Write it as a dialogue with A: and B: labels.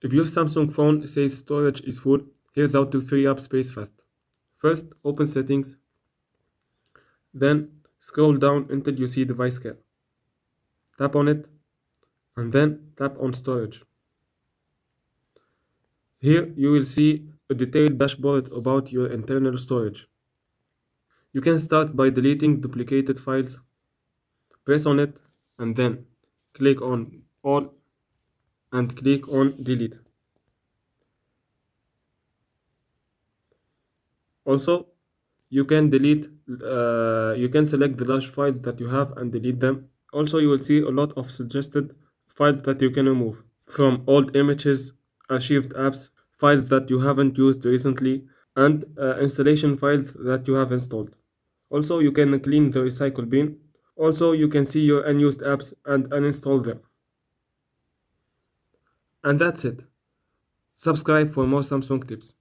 A: If your Samsung phone says storage is full, here's how to free up space fast. First, open settings, then scroll down until you see device care. Tap on it, and then tap on storage. Here you will see a detailed dashboard about your internal storage. You can start by deleting duplicated files. Press on it and then click on all and click on delete. Also, you can select the large files that you have and delete them. Also, you will see a lot of suggested files that you can remove from old images, archived apps, files that you haven't used recently, and installation files that you have installed. Also, you can clean the recycle bin. Also, you can see your unused apps and uninstall them. And that's it. Subscribe for more Samsung tips.